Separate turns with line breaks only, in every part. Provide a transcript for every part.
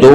2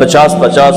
50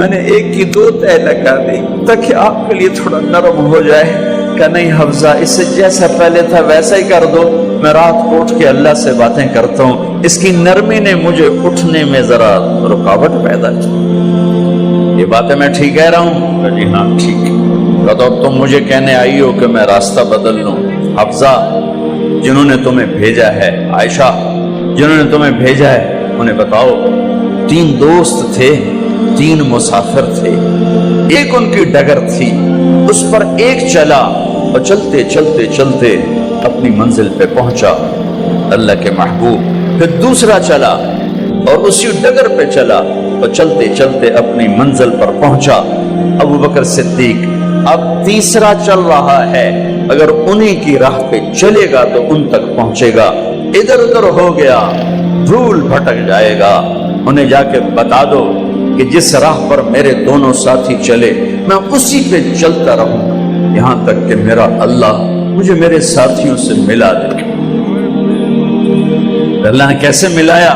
میں نے ایک کی دو تہ لگا دی تاکہ آپ کے لیے تھوڑا نرم ہو جائے کہ نہیں حفظہ اس سے جیسا پہلے تھا ویسا ہی کر دو، میں رات کو اٹھ کے اللہ سے باتیں کرتا ہوں، اس کی نرمی نے مجھے اٹھنے میں ذرا رکاوٹ پیدا کی۔ یہ باتیں میں ٹھیک کہہ رہا ہوں؟ جی ہاں ٹھیک ہے۔ تو تم مجھے کہنے آئی ہو کہ میں راستہ بدل لوں؟ حفظہ جنہوں نے تمہیں بھیجا ہے، عائشہ جنہوں نے تمہیں بھیجا ہے، انہیں بتاؤ 3 دوست تھے، 3 مسافر تھے، ایک ان کی ڈگر تھی، اس پر ایک چلا اور چلتے چلتے چلتے اپنی منزل پہ پہنچا اللہ کے محبوب، پھر دوسرا چلا اور اسی ڈگر پہ چلا اور چلتے چلتے اپنی منزل پر پہنچا ابو بکر صدیق۔ اب تیسرا چل رہا ہے، اگر انہی کی راہ پہ چلے گا تو ان تک پہنچے گا، ادھر ادھر ہو گیا بھول بھٹک جائے گا۔ انہیں جا کے بتا دو کہ جس راہ پر میرے دونوں ساتھی چلے میں اسی پہ چلتا رہوں یہاں تک کہ میرا اللہ مجھے میرے ساتھیوں سے ملا دے۔ اللہ نے کیسے ملایا؟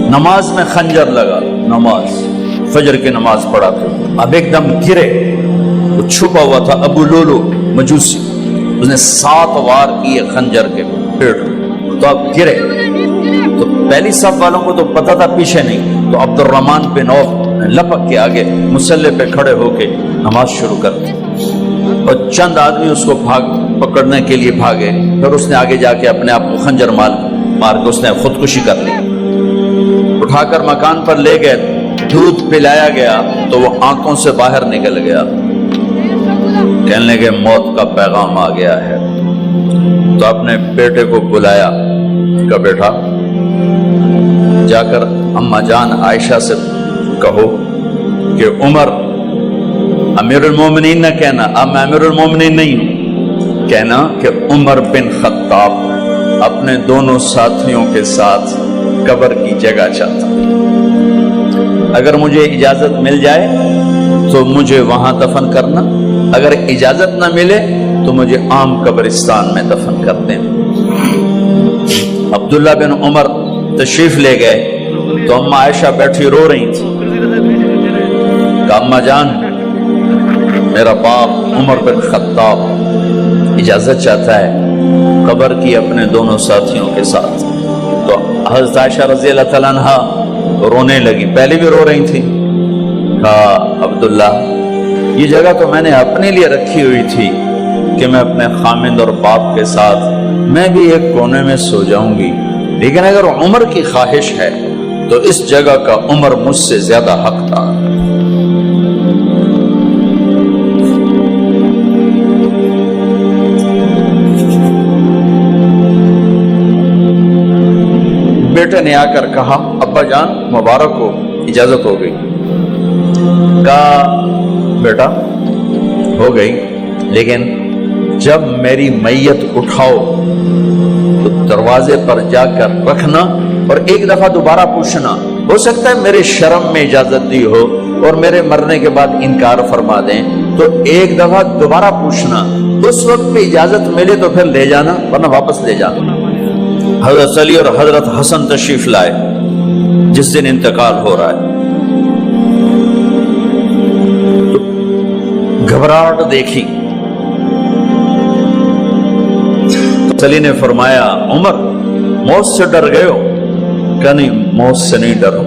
نماز میں خنجر لگا، نماز فجر کی نماز پڑھا تھا، اب ایک دم گرے، وہ چھپا ہوا تھا ابو لولو مجوسی، اس نے 7 وار کیے خنجر کے پیٹ، تو اب گرے تو پہلی صف والوں کو تو پتہ تھا پیچھے نہیں، تو عبد الرحمن بن عوف لپک کے آگے مصلی پہ کھڑے ہو کے نماز شروع کر دی، اور چند آدمی اس کو پکڑنے کے لیے بھاگے، پھر اس نے آگے جا کے اپنے آپ کو خنجر مار کے اس نے خودکشی کر لی، اٹھا کر مکان پر لے گئے، دودھ پلایا گیا تو وہ آنکھوں سے باہر نکل گیا، کہنے لگے موت کا پیغام آ گیا ہے، تو اپنے بیٹے کو بلایا کہ بیٹا جا کر اماں جان عائشہ سے کہو کہ عمر امیر المومنین نہ کہنا، اب میں امیر المومنین نہیں ہوں، کہنا کہ عمر بن خطاب اپنے دونوں ساتھیوں کے ساتھ قبر کی جگہ چاہتا، اگر مجھے اجازت مل جائے تو مجھے وہاں دفن کرنا، اگر اجازت نہ ملے تو مجھے عام قبرستان میں دفن کر دیں۔ عبداللہ بن عمر تشریف لے گئے تو اماں عائشہ بیٹھی رو رہی تھی کہ اماں جان میرا باپ عمر بن خطاب اجازت چاہتا ہے قبر کی اپنے دونوں ساتھیوں کے ساتھ، تو حضرت عائشہ رضی اللہ تعالیٰ عنہا رونے لگی، پہلے بھی رو رہی تھی، کہا عبداللہ یہ جگہ تو میں نے اپنے لیے رکھی ہوئی تھی کہ میں اپنے خامند اور باپ کے ساتھ میں بھی ایک کونے میں سو جاؤں گی، لیکن اگر عمر کی خواہش ہے تو اس جگہ کا عمر مجھ سے زیادہ حقدار۔ بیٹے نے آ کر کہا ابا جان مبارک ہو، اجازت ہو گئی، کہا بیٹا ہو گئی، لیکن جب میری میت اٹھاؤ تو دروازے پر جا کر رکھنا اور ایک دفعہ دوبارہ پوچھنا، ہو سکتا ہے میرے شرم میں اجازت دی ہو اور میرے مرنے کے بعد انکار فرما دیں، تو ایک دفعہ دوبارہ پوچھنا، اس وقت پہ اجازت ملے تو پھر لے جانا ورنہ واپس لے جانا۔ حضرت علی اور حضرت حسن تشریف لائے جس دن انتقال ہو رہا ہے، تو گھبراہٹ دیکھی، علی نے فرمایا عمر موت سے ڈر گئے ہو؟ کہ نہیں موت سے نہیں ڈرو،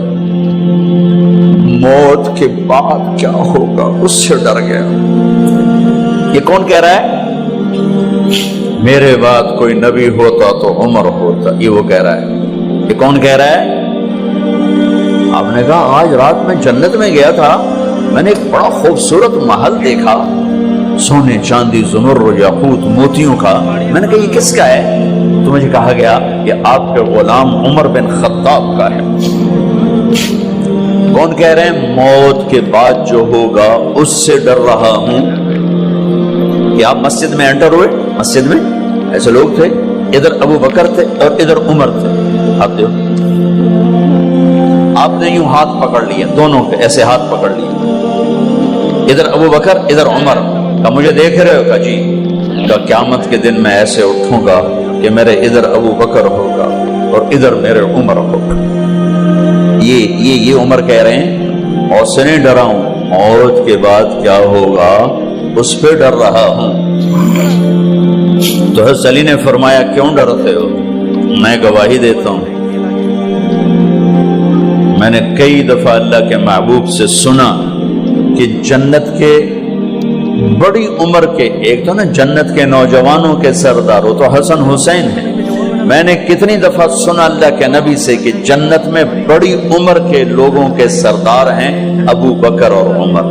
موت کے بعد کیا ہوگا اس سے ڈر گیا۔ یہ کون کہہ رہا ہے؟ میرے بعد کوئی نبی ہوتا تو عمر ہوتا، یہ وہ کہہ رہا ہے۔ یہ کون کہہ رہا ہے؟ آپ نے کہا آج رات میں جنت میں گیا تھا، میں نے ایک بڑا خوبصورت محل دیکھا، سونے چاندی زمر یاقوت موتیوں کا، میں نے کہا یہ کس کا ہے؟ تو مجھے کہا گیا کہ آپ کے غلام عمر بن خطاب کا ہے۔ کون کہہ رہے ہیں؟ موت کے بعد جو ہوگا اس سے ڈر رہا ہوں۔ کہ آپ مسجد میں انٹر ہوئے، مسجد میں ایسے لوگ تھے، ادھر ابو بکر تھے اور ادھر عمر تھے، آپ نے یوں ہاتھ پکڑ لیا، دونوں کے ایسے ہاتھ پکڑ لیے، ادھر ابو بکر ادھر عمر، کہ مجھے دیکھ رہے ہو؟ کہ جی، کہ قیامت کے دن میں ایسے اٹھوں گا کہ میرے ادھر ابو بکر ہوگا اور ادھر میرے عمر ہوگا۔ یہ عمر کہہ رہے ہیں اور سے نہیں ڈرا ہوں، موت کے بعد کیا ہوگا اس پہ ڈر رہا ہوں۔ تو حضرت علی نے فرمایا کیوں ڈرتے ہو؟ میں گواہی دیتا ہوں، میں نے کئی دفعہ اللہ کے محبوب سے سنا کہ جنت کے بڑی عمر کے، ایک تو نا جنت کے نوجوانوں کے سردار، وہ تو حسن حسین ہیں، میں نے کتنی دفعہ سنا اللہ کے نبی سے کہ جنت میں بڑی عمر کے لوگوں کے سردار ہیں ابو بکر اور عمر۔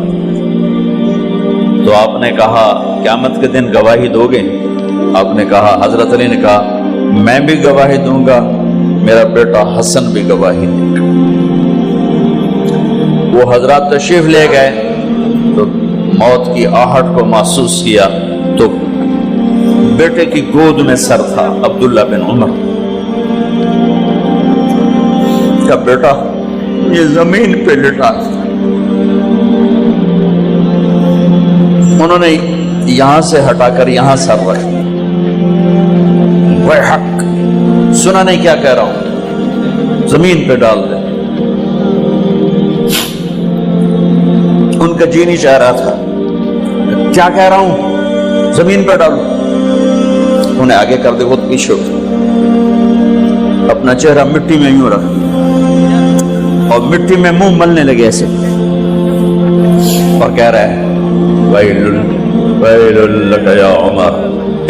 تو آپ نے کہا قیامت کے دن گواہی دو گے؟ آپ نے کہا، حضرت علی نے کہا میں بھی گواہی دوں گا، میرا بیٹا حسن بھی گواہی دے گا۔ وہ حضرات تشریف لے گئے تو موت کی آہٹ کو محسوس کیا تو بیٹے کی گود میں سر تھا عبداللہ بن عمر کا بیٹا، یہ زمین پہ لٹا تھا۔ انہوں نے یہاں سے ہٹا کر یہاں سر رکھ دیا۔ وہ حق سنا نہیں کیا کہہ رہا ہوں، زمین پہ ڈال دے۔ ان کا جی نہیں چاہ رہا تھا، کیا کہہ رہا ہوں، زمین پہ ڈالو۔ انہیں آگے کر دے، خود پیچھے اپنا چہرہ مٹی میں یوں رکھ اور مٹی میں منہ ملنے لگے ایسے، اور کہہ رہا ہے ویل لک یا عمر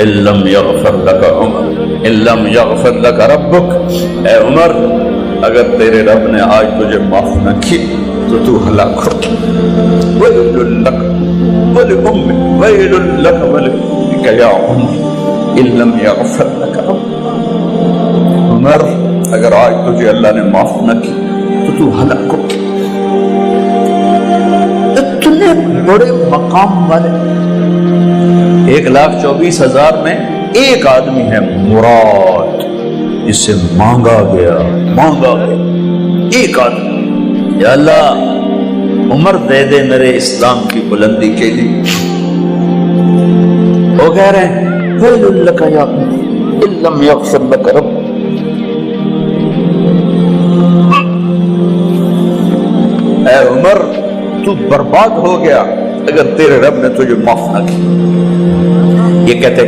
ان لم یغفر لک عمر ان لم یغفر لک ربک۔ اے عمر، اگر تیرے رب نے آج تجھے معاف نہ کی تو تو ہلاک ہو۔ ویل لک ولأمک ویل لک ولأمک یا عمر ان لم یغفر لک ربک۔ عمر، اگر آج تجھے اللہ نے معاف نہ کی تو تو ہلاک ہو۔ اتنے بڑے مقام والے 1,24,000 میں ایک آدمی ہے مراد، جسے مانگا گیا ایک آدمی، یا اللہ عمر دے دے میرے اسلام کی بلندی کے لیے۔ وہ کہہ رہے ہیں ویل لک یا عمر ان لم یغفر لک رب۔ اے عمر، تو برباد ہو گیا اگر تیرے رب نے تجھے معاف نہ کی۔ یہ کہتے